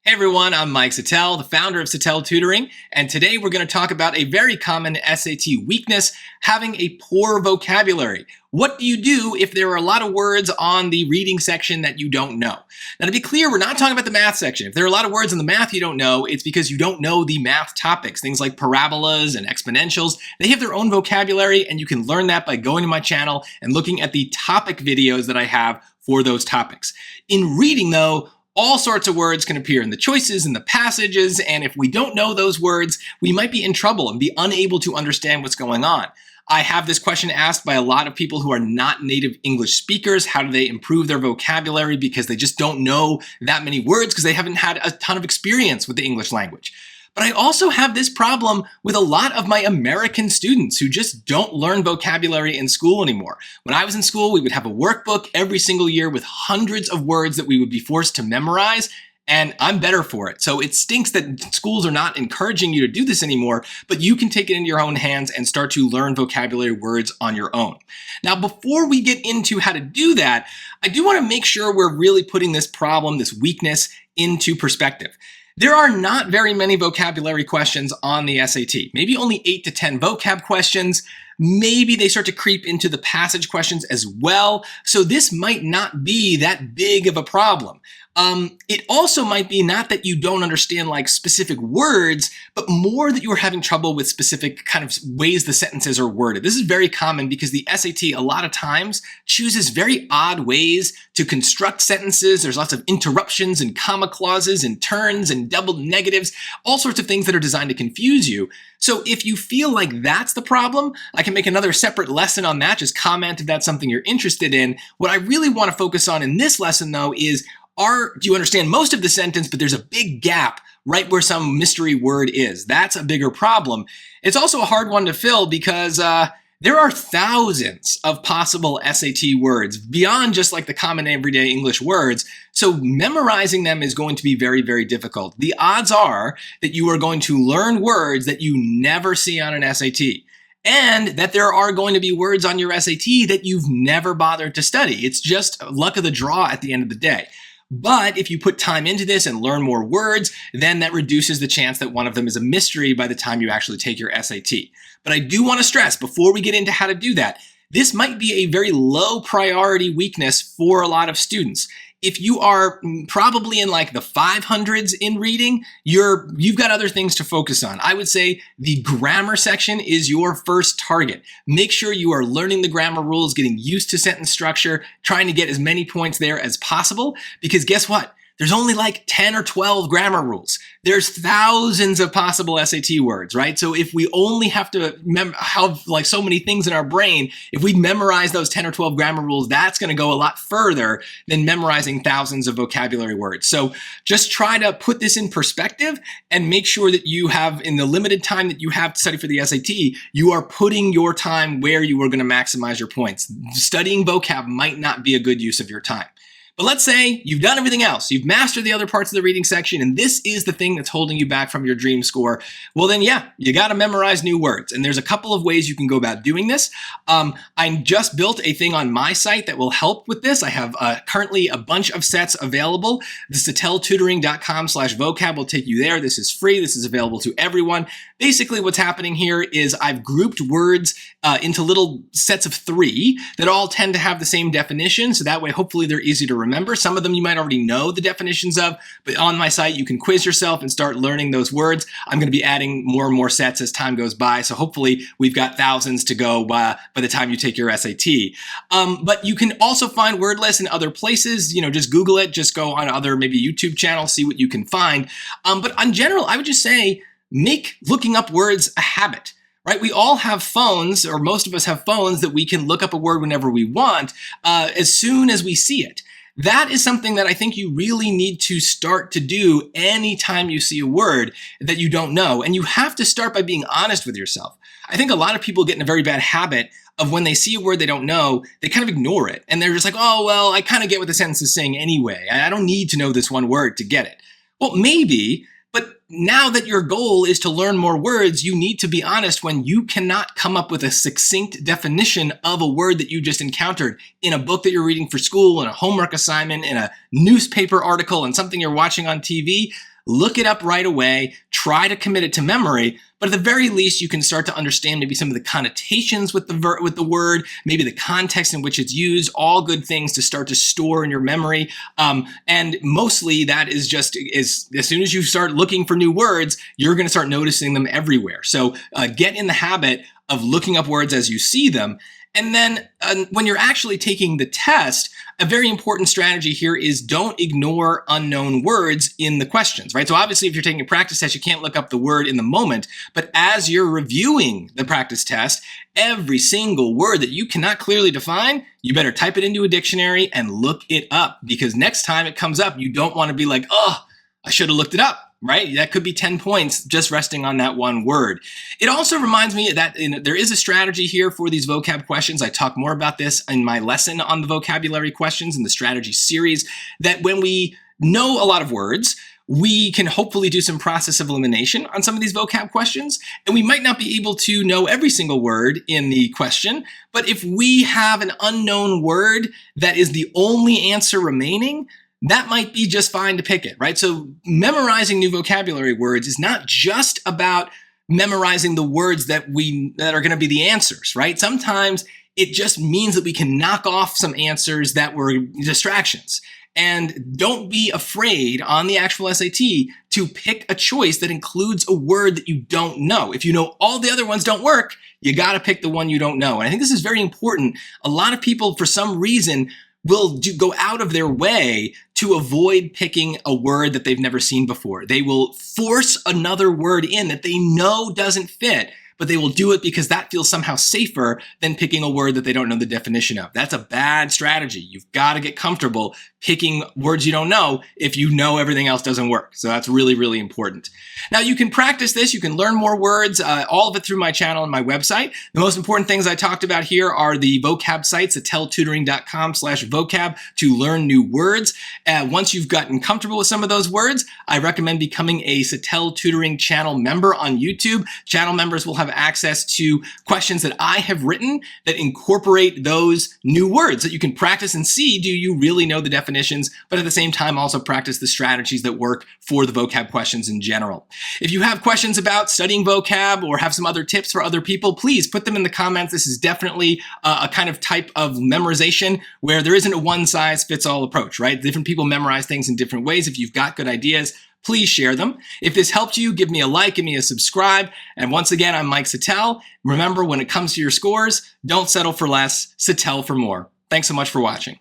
Hey everyone, I'm Mike Settele, the founder of Settele Tutoring, and today we're going to talk about a very common SAT weakness, having a poor vocabulary. What do you do if there are a lot of words on the reading section that you don't know? Now, to be clear, we're not talking about the math section. If there are a lot of words in the math you don't know, it's because you don't know the math topics. Things like parabolas and exponentials, they have their own vocabulary, and you can learn that by going to my channel and looking at the topic videos that I have for those topics. In reading, though, all sorts of words can appear in the choices and the passages, and if we don't know those words, we might be in trouble and be unable to understand what's going on. I have this question asked by a lot of people who are not native English speakers. How do they improve their vocabulary because they just don't know that many words because they haven't had a ton of experience with the English language? But I also have this problem with a lot of my American students who just don't learn vocabulary in school anymore. When I was in school, we would have a workbook every single year with hundreds of words that we would be forced to memorize, and I'm better for it. So it stinks that schools are not encouraging you to do this anymore, but you can take it into your own hands and start to learn vocabulary words on your own. Now, before we get into how to do that, I do want to make sure we're really putting this problem, this weakness, into perspective. There are not very many vocabulary questions on the SAT, maybe only 8 to 10 vocab questions. Maybe they start to creep into the passage questions as well. So this might not be that big of a problem. It also might be not that you don't understand like specific words, but more that you are having trouble with specific kind of ways the sentences are worded. This is very common because the SAT a lot of times chooses very odd ways to construct sentences. There's lots of interruptions and comma clauses and turns and double negatives, all sorts of things that are designed to confuse you. So if you feel like that's the problem, I can make another separate lesson on that. Just comment if that's something you're interested in. What I really want to focus on in this lesson though is, do you understand most of the sentence, but there's a big gap right where some mystery word is? That's a bigger problem. It's also a hard one to fill because there are thousands of possible SAT words beyond just like the common everyday English words. So memorizing them is going to be very, very difficult. The odds are that you are going to learn words that you never see on an SAT. And that there are going to be words on your SAT that you've never bothered to study. It's just luck of the draw at the end of the day. But if you put time into this and learn more words, then that reduces the chance that one of them is a mystery by the time you actually take your SAT. But I do want to stress, before we get into how to do that, this might be a very low priority weakness for a lot of students. If you are probably in like the 500s in reading, you've got other things to focus on. I would say the grammar section is your first target. Make sure you are learning the grammar rules, getting used to sentence structure, trying to get as many points there as possible, because guess what? There's only like 10 or 12 grammar rules. There's thousands of possible SAT words, right? So if we only have to have like so many things in our brain, if we memorize those 10 or 12 grammar rules, that's going to go a lot further than memorizing thousands of vocabulary words. So just try to put this in perspective and make sure that you have, in the limited time that you have to study for the SAT, you are putting your time where you are going to maximize your points. Studying vocab might not be a good use of your time. But let's say you've done everything else. You've mastered the other parts of the reading section, and this is the thing that's holding you back from your dream score. Well, then, yeah, you got to memorize new words. And there's a couple of ways you can go about doing this. I just built a thing on my site that will help with this. I have currently a bunch of sets available. The seteletutoring.com/vocab will take you there. This is free. This is available to everyone. Basically, what's happening here is I've grouped words into little sets of 3 that all tend to have the same definition. So that way, hopefully, they're easy to remember. Some of them you might already know the definitions of, but on my site, you can quiz yourself and start learning those words. I'm going to be adding more and more sets as time goes by. So hopefully we've got thousands to go by the time you take your SAT. But you can also find word lists in other places. You know, just Google it, just go on other maybe YouTube channels, see what you can find. But in general, I would just say, make looking up words a habit. Right? We all have phones, or most of us have phones that we can look up a word whenever we want, as soon as we see it. That is something that I think you really need to start to do anytime you see a word that you don't know. And you have to start by being honest with yourself. I think a lot of people get in a very bad habit of when they see a word they don't know, they kind of ignore it. And they're just like, oh, well, I kind of get what the sentence is saying anyway. I don't need to know this one word to get it. Well, maybe, but now that your goal is to learn more words, you need to be honest when you cannot come up with a succinct definition of a word that you just encountered in a book that you're reading for school, in a homework assignment, in a newspaper article, and something you're watching on TV. look it up right away, try to commit it to memory, but at the very least, you can start to understand maybe some of the connotations with the word, maybe the context in which it's used, all good things to start to store in your memory. And mostly that is just as soon as you start looking for new words, you're going to start noticing them everywhere. So get in the habit of looking up words as you see them. And then when you're actually taking the test, a very important strategy here is don't ignore unknown words in the questions, right? So obviously, if you're taking a practice test, you can't look up the word in the moment, but as you're reviewing the practice test, every single word that you cannot clearly define, you better type it into a dictionary and look it up, because next time it comes up, you don't want to be like, oh, I should have looked it up. Right? That could be 10 points just resting on that one word. It also reminds me that there is a strategy here for these vocab questions. I talk more about this in my lesson on the vocabulary questions in the strategy series, that when we know a lot of words, we can hopefully do some process of elimination on some of these vocab questions. And we might not be able to know every single word in the question, but if we have an unknown word that is the only answer remaining, that might be just fine to pick it, right? So memorizing new vocabulary words is not just about memorizing the words that are going to be the answers, right? Sometimes it just means that we can knock off some answers that were distractions. And don't be afraid on the actual SAT to pick a choice that includes a word that you don't know. If you know all the other ones don't work, you got to pick the one you don't know. And I think this is very important. A lot of people, for some reason, will go out of their way to avoid picking a word that they've never seen before. They will force another word in that they know doesn't fit, but they will do it because that feels somehow safer than picking a word that they don't know the definition of. That's a bad strategy. You've got to get comfortable picking words you don't know if you know everything else doesn't work. So that's really, really important. Now you can practice this. You can learn more words, all of it through my channel and my website. The most important things I talked about here are the vocab sites at seteletutoring.com/vocab to learn new words. Once you've gotten comfortable with some of those words, I recommend becoming a Settele Tutoring channel member on YouTube. Channel members will have access to questions that I have written that incorporate those new words that you can practice and see, do you really know the definitions, but at the same time also practice the strategies that work for the vocab questions in general. If you have questions about studying vocab or have some other tips for other people, please put them in the comments. This is definitely a kind of type of memorization where there isn't a one-size-fits-all approach, right? Different people memorize things in different ways. If you've got good ideas, please share them. If this helped you, give me a like, give me a subscribe. And once again, I'm Mike Settele. Remember, when it comes to your scores, don't settle for less, Settele for more. Thanks so much for watching.